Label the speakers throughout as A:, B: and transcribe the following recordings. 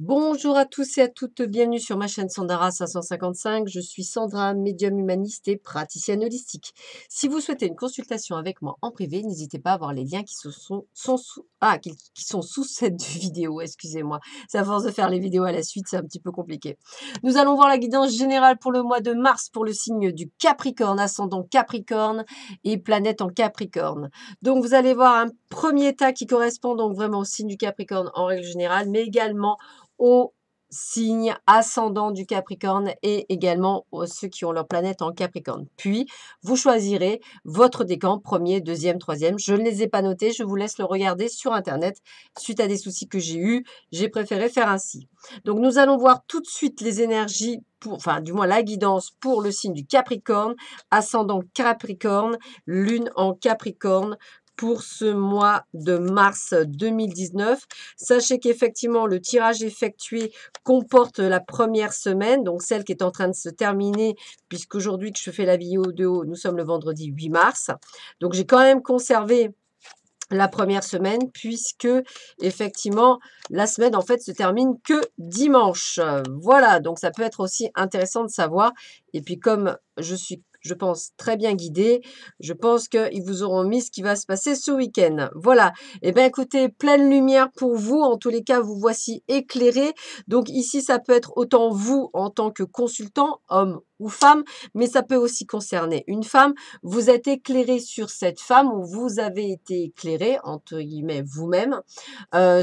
A: Bonjour à tous et à toutes, bienvenue sur ma chaîne Sandara 555. Je suis Sandra, médium humaniste et praticienne holistique. Si vous souhaitez une consultation avec moi en privé, n'hésitez pas à voir les liens qui sont sous cette vidéo. Excusez-moi, c'est à force de faire les vidéos à la suite, c'est un petit peu compliqué. Nous allons voir la guidance générale pour le mois de mars pour le signe du Capricorne, ascendant Capricorne et planète en Capricorne. Donc vous allez voir un premier tas qui correspond donc vraiment au signe du Capricorne en règle générale, mais également au signe ascendant du Capricorne et également ceux qui ont leur planète en Capricorne. Puis, vous choisirez votre décan, premier, deuxième, troisième. Je ne les ai pas notés, je vous laisse le regarder sur Internet. Suite à des soucis que j'ai eus, j'ai préféré faire ainsi. Donc, nous allons voir tout de suite les énergies, enfin, du moins la guidance pour le signe du Capricorne, ascendant Capricorne, lune en Capricorne, pour ce mois de mars 2019. Sachez qu'effectivement, le tirage effectué comporte la première semaine, donc celle qui est en train de se terminer, puisqu'aujourd'hui que je fais la vidéo de haut, nous sommes le vendredi 8 mars. Donc, j'ai quand même conservé la première semaine, puisque effectivement, la semaine en fait se termine que dimanche. Voilà, donc ça peut être aussi intéressant de savoir. Et puis comme je suis, je pense, très bien guidée, je pense qu'ils vous auront mis ce qui va se passer ce week-end. Voilà, et bien écoutez, pleine lumière pour vous. En tous les cas, vous voici éclairé. Donc ici, ça peut être autant vous en tant que consultant, homme ou femme, mais ça peut aussi concerner une femme. Vous êtes éclairé sur cette femme ou vous avez été éclairé, entre guillemets, vous-même, on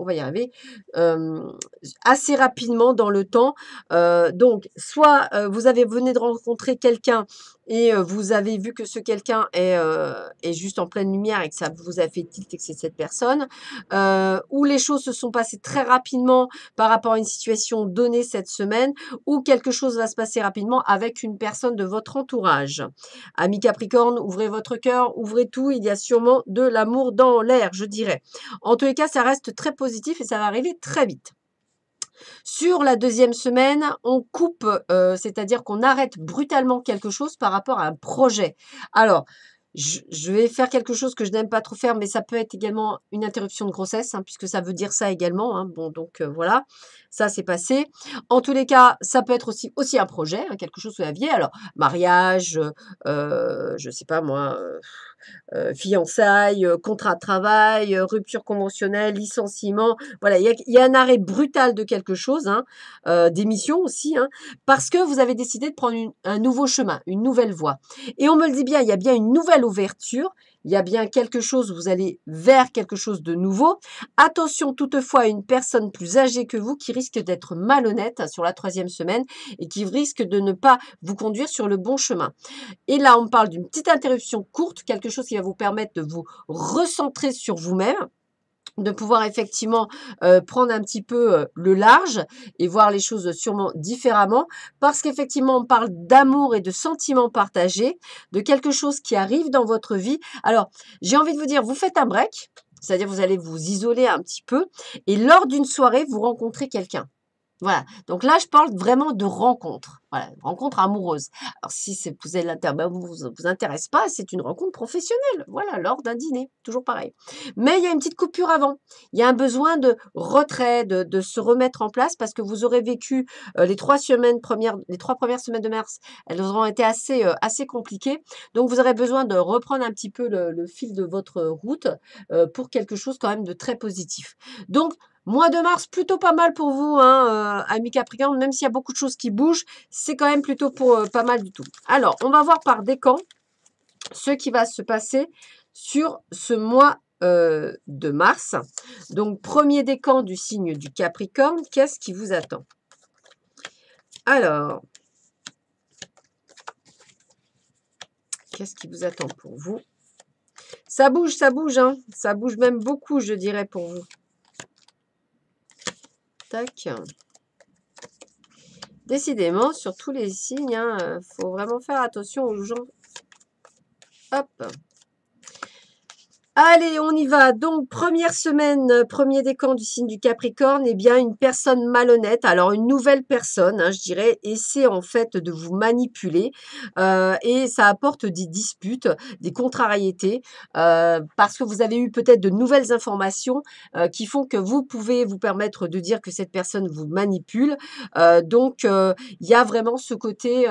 A: va y arriver, assez rapidement dans le temps. Donc, soit vous venez de rencontrer quelqu'un et vous avez vu que ce quelqu'un est juste en pleine lumière et que ça vous a fait tilt et que c'est cette personne, ou les choses se sont passées très rapidement par rapport à une situation donnée cette semaine, ou quelque chose va se passer rapidement avec une personne de votre entourage. Amis Capricorne, ouvrez votre cœur, ouvrez tout, il y a sûrement de l'amour dans l'air, je dirais. En tous les cas, ça reste très positif et ça va arriver très vite. Sur la deuxième semaine, on coupe, c'est-à-dire qu'on arrête brutalement quelque chose par rapport à un projet. Alors, je vais faire quelque chose que je n'aime pas trop faire, mais ça peut être également une interruption de grossesse, hein, puisque ça veut dire ça également. Hein. Bon, donc voilà, ça c'est passé. En tous les cas, ça peut être aussi un projet, hein, quelque chose que vous aviez. Alors, mariage, je ne sais pas moi, fiançailles, contrat de travail, rupture conventionnelle, licenciement. Voilà, il y a un arrêt brutal de quelque chose, hein, d'émission aussi, hein, parce que vous avez décidé de prendre un nouveau chemin, une nouvelle voie. Et on me le dit bien, il y a bien une nouvelle ouverture, il y a bien quelque chose, vous allez vers quelque chose de nouveau. Attention toutefois à une personne plus âgée que vous qui risque d'être malhonnête, hein, sur la troisième semaine et qui risque de ne pas vous conduire sur le bon chemin. Et là, on parle d'une petite interruption courte, quelque chose qui va vous permettre de vous recentrer sur vous-même, de pouvoir effectivement prendre un petit peu le large et voir les choses sûrement différemment, parce qu'effectivement, on parle d'amour et de sentiments partagés, de quelque chose qui arrive dans votre vie. Alors, j'ai envie de vous dire, vous faites un break, c'est-à-dire vous allez vous isoler un petit peu, et lors d'une soirée, vous rencontrez quelqu'un. Voilà, donc là, je parle vraiment de rencontre, voilà, rencontre amoureuse. Alors si vous avez vous intéresse pas, c'est une rencontre professionnelle, voilà, lors d'un dîner, toujours pareil. Mais il y a une petite coupure avant. Il y a un besoin de retrait, de se remettre en place parce que vous aurez vécu les 3 premières semaines de mars, elles auront été assez compliquées. Donc vous aurez besoin de reprendre un petit peu le fil de votre route pour quelque chose quand même de très positif. Donc mois de mars, plutôt pas mal pour vous, hein, amis Capricorne, même s'il y a beaucoup de choses qui bougent, c'est quand même plutôt pour pas mal du tout. Alors, on va voir par décan ce qui va se passer sur ce mois de mars. Donc, premier décan du signe du Capricorne, qu'est-ce qui vous attend? Alors, qu'est-ce qui vous attend pour vous? Ça bouge, hein, ça bouge même beaucoup, je dirais, pour vous. Tac. Décidément, sur tous les signes, hein, faut vraiment faire attention aux gens. Hop. Allez, on y va. Donc, première semaine, premier décan du signe du Capricorne, eh bien, une personne malhonnête, alors une nouvelle personne, hein, je dirais, essaie en fait de vous manipuler et ça apporte des disputes, des contrariétés, parce que vous avez eu peut-être de nouvelles informations qui font que vous pouvez vous permettre de dire que cette personne vous manipule. Il y a vraiment ce côté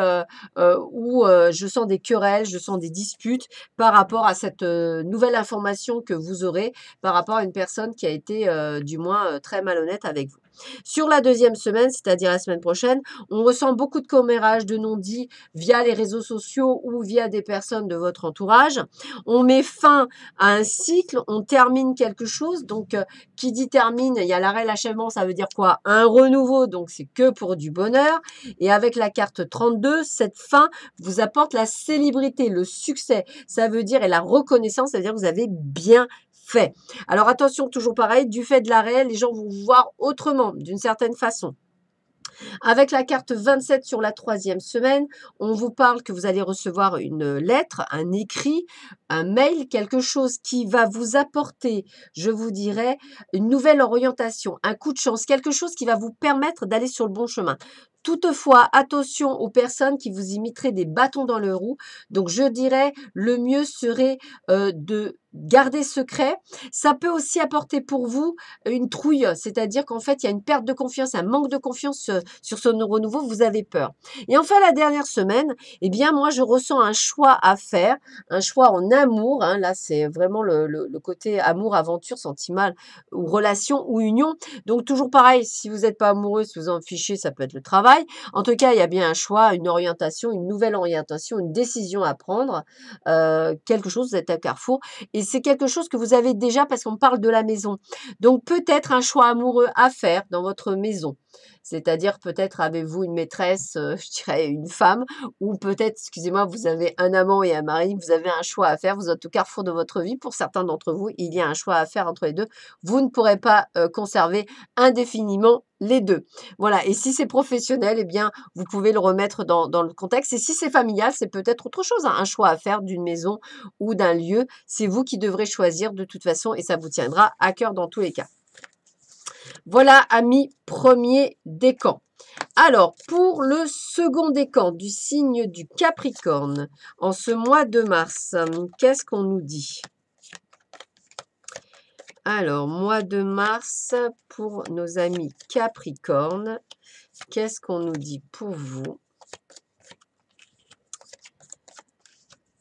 A: où je sens des querelles, je sens des disputes par rapport à cette nouvelle information que vous aurez par rapport à une personne qui a été du moins très malhonnête avec vous. Sur la deuxième semaine, c'est-à-dire la semaine prochaine, on ressent beaucoup de commérages, de non-dits via les réseaux sociaux ou via des personnes de votre entourage. On met fin à un cycle, on termine quelque chose. Donc, qui dit termine, il y a l'arrêt, l'achèvement, ça veut dire quoi? Un renouveau, donc c'est que pour du bonheur. Et avec la carte 32, cette fin vous apporte la célébrité, le succès. Ça veut dire, et la reconnaissance, ça veut dire que vous avez bien fait. Alors attention, toujours pareil, du fait de l'arrêt, les gens vont vous voir autrement, d'une certaine façon. Avec la carte 27 sur la troisième semaine, on vous parle que vous allez recevoir une lettre, un écrit, un mail, quelque chose qui va vous apporter, je vous dirais, une nouvelle orientation, un coup de chance, quelque chose qui va vous permettre d'aller sur le bon chemin. Toutefois, attention aux personnes qui vous y mettraient des bâtons dans le roue. Donc, je dirais, le mieux serait de garder secret. Ça peut aussi apporter pour vous une trouille, c'est-à-dire qu'en fait, il y a une perte de confiance, un manque de confiance sur ce renouveau, vous avez peur. Et enfin, la dernière semaine, eh bien, moi, je ressens un choix à faire, un choix en amour. Hein, là, c'est vraiment le côté amour, aventure, sentimental, ou relation, ou union. Donc, toujours pareil, si vous n'êtes pas amoureux, si vous en fichez, ça peut être le travail. En tout cas, il y a bien un choix, une orientation, une nouvelle orientation, une décision à prendre, quelque chose, vous êtes à carrefour. Et c'est quelque chose que vous avez déjà parce qu'on parle de la maison. Donc, peut-être un choix amoureux à faire dans votre maison. C'est-à-dire peut-être avez-vous une maîtresse, je dirais une femme, ou peut-être, excusez-moi, vous avez un amant et un mari, vous avez un choix à faire, vous êtes au carrefour de votre vie. Pour certains d'entre vous, il y a un choix à faire entre les deux. Vous ne pourrez pas conserver indéfiniment les deux. Voilà, et si c'est professionnel, eh bien, vous pouvez le remettre dans le contexte. Et si c'est familial, c'est peut-être autre chose, hein, un choix à faire d'une maison ou d'un lieu. C'est vous qui devrez choisir de toute façon et ça vous tiendra à cœur dans tous les cas. Voilà, amis, premier décan. Alors, pour le second décan du signe du Capricorne, en ce mois de mars, qu'est-ce qu'on nous dit? Alors, mois de mars, pour nos amis Capricorne, qu'est-ce qu'on nous dit pour vous?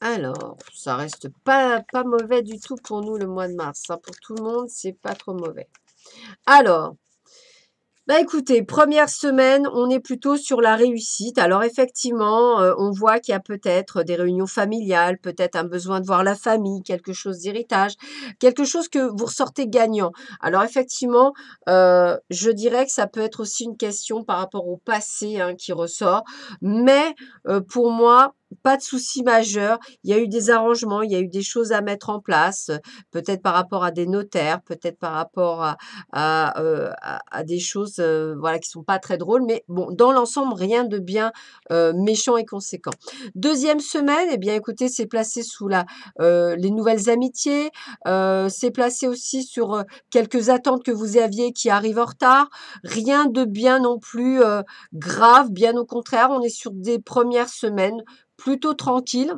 A: Alors, ça reste pas mauvais du tout pour nous le mois de mars. Hein. Pour tout le monde, c'est pas trop mauvais. Alors, bah écoutez, première semaine, on est plutôt sur la réussite. Alors effectivement, on voit qu'il y a peut-être des réunions familiales, peut-être un besoin de voir la famille, quelque chose d'héritage, quelque chose que vous ressortez gagnant. Alors effectivement, je dirais que ça peut être aussi une question par rapport au passé, hein, qui ressort. Mais, pour moi, pas de souci majeur. Il y a eu des arrangements, il y a eu des choses à mettre en place, peut-être par rapport à des notaires, peut-être par rapport à des choses, voilà, qui sont pas très drôles. Mais bon, dans l'ensemble, rien de bien, méchant et conséquent. Deuxième semaine, eh bien, écoutez, c'est placé sous les nouvelles amitiés, c'est placé aussi sur, quelques attentes que vous aviez qui arrivent en retard. Rien de bien non plus, grave, bien au contraire, on est sur des premières semaines plutôt tranquilles.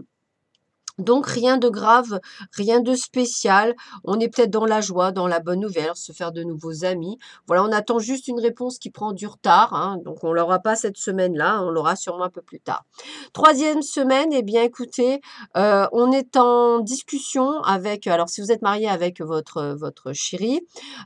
A: Donc rien de grave, rien de spécial. On est peut-être dans la joie, dans la bonne nouvelle, se faire de nouveaux amis. Voilà, on attend juste une réponse qui prend du retard, hein, donc on l'aura pas cette semaine-là, on l'aura sûrement un peu plus tard. Troisième semaine, eh bien écoutez, on est en discussion avec, alors si vous êtes marié avec votre chéri,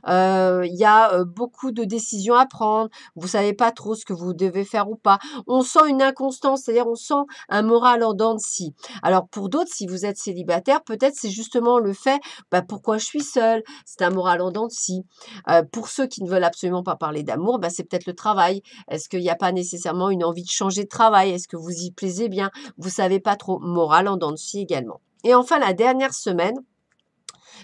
A: il y a beaucoup de décisions à prendre. Vous savez pas trop ce que vous devez faire ou pas. On sent une inconstance, c'est-à-dire on sent un moral en dents de scie. Alors pour d'autres, si vous êtes célibataire, peut-être c'est justement le fait, bah, pourquoi je suis seule? C'est un moral en dents de scie. Pour ceux qui ne veulent absolument pas parler d'amour, bah, c'est peut-être le travail. Est-ce qu'il n'y a pas nécessairement une envie de changer de travail? Est-ce que vous y plaisez bien? Vous savez pas trop. Moral en dents de scie également. Et enfin, la dernière semaine,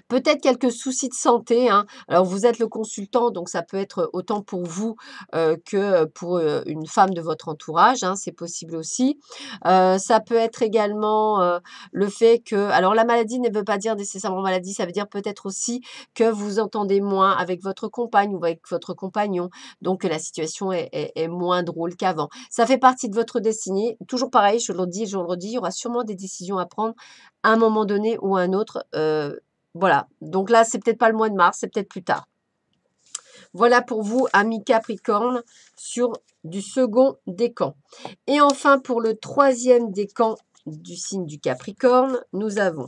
A: Peut-être quelques soucis de santé, hein. Alors vous êtes le consultant, donc ça peut être autant pour vous, que pour, une femme de votre entourage, hein, c'est possible aussi. Ça peut être également, le fait que alors la maladie ne veut pas dire nécessairement maladie, ça veut dire peut-être aussi que vous entendez moins avec votre compagne ou avec votre compagnon, donc que la situation est moins drôle qu'avant. Ça fait partie de votre destinée. Toujours pareil, je le dis, je le redis, il y aura sûrement des décisions à prendre à un moment donné ou à un autre, voilà, donc là, c'est peut-être pas le mois de mars, c'est peut-être plus tard. Voilà pour vous, amis Capricorne, sur du second décan. Et enfin, pour le troisième décan du signe du Capricorne, nous avons.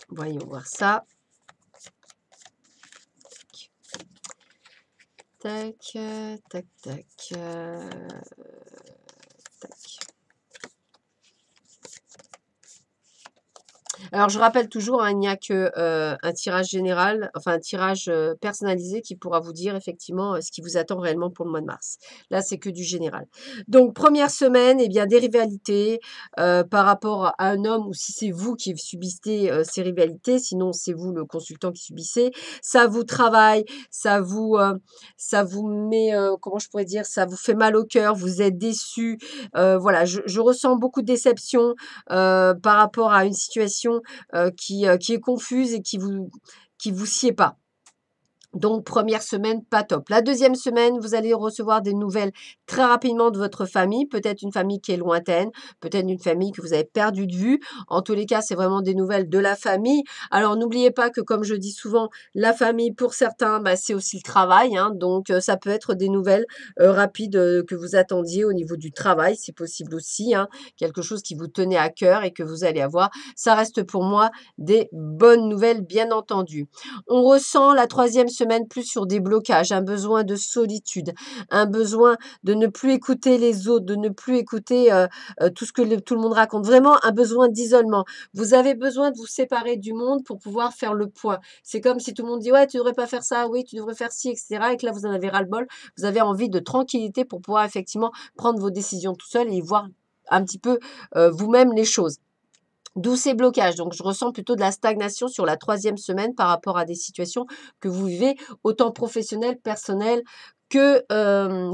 A: Voyons voir ça. Tac, tac, tac, tac. Alors, je rappelle toujours, hein, il n'y a que un tirage général, enfin un tirage personnalisé qui pourra vous dire effectivement ce qui vous attend réellement pour le mois de mars. Là, c'est que du général. Donc, première semaine, eh bien, des rivalités par rapport à un homme ou si c'est vous qui subissez ces rivalités, sinon c'est vous le consultant qui subissez. Ça vous travaille, ça vous met, comment je pourrais dire, ça vous fait mal au cœur, vous êtes déçu. Voilà, je ressens beaucoup de déception par rapport à une situation qui est confuse et qui vous sied pas. Donc, première semaine, pas top. La deuxième semaine, vous allez recevoir des nouvelles très rapidement de votre famille. Peut-être une famille qui est lointaine, peut-être une famille que vous avez perdue de vue. En tous les cas, c'est vraiment des nouvelles de la famille. Alors, n'oubliez pas que, comme je dis souvent, la famille, pour certains, bah, c'est aussi le travail, hein. Donc, ça peut être des nouvelles rapides que vous attendiez au niveau du travail. C'est possible aussi, hein. Quelque chose qui vous tenait à cœur et que vous allez avoir. Ça reste pour moi des bonnes nouvelles, bien entendu. On ressent la troisième semaine plus sur des blocages, un besoin de solitude, un besoin de ne plus écouter les autres, de ne plus écouter tout ce que tout le monde raconte. Vraiment un besoin d'isolement. Vous avez besoin de vous séparer du monde pour pouvoir faire le point. C'est comme si tout le monde dit ouais, tu devrais pas faire ça, oui, tu devrais faire ci, etc. Et que là, vous en avez ras-le-bol. Vous avez envie de tranquillité pour pouvoir effectivement prendre vos décisions tout seul et voir un petit peu vous-même les choses. D'où ces blocages. Donc, je ressens plutôt de la stagnation sur la troisième semaine par rapport à des situations que vous vivez, autant professionnelles, personnelles que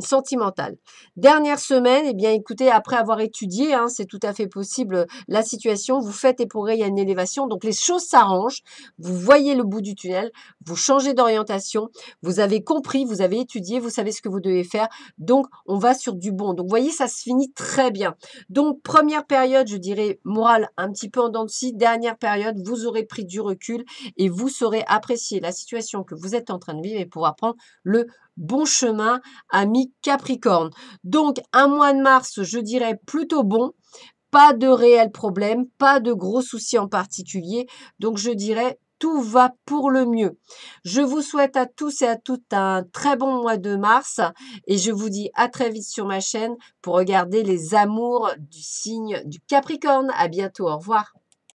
A: sentimentales. Dernière semaine, eh bien, écoutez, après avoir étudié, hein, c'est tout à fait possible, la situation, vous faites des progrès, il y a une élévation, donc les choses s'arrangent, vous voyez le bout du tunnel, vous changez d'orientation, vous avez compris, vous avez étudié, vous savez ce que vous devez faire, donc on va sur du bon. Donc, vous voyez, ça se finit très bien. Donc, première période, je dirais, morale un petit peu en dents de scie. Dernière période, vous aurez pris du recul et vous saurez apprécier la situation que vous êtes en train de vivre et pouvoir prendre le bon chemin, ami Capricorne. Donc, un mois de mars, je dirais plutôt bon. Pas de réels problèmes, pas de gros soucis en particulier. Donc, je dirais tout va pour le mieux. Je vous souhaite à tous et à toutes un très bon mois de mars et je vous dis à très vite sur ma chaîne pour regarder les amours du signe du Capricorne. À bientôt, au revoir.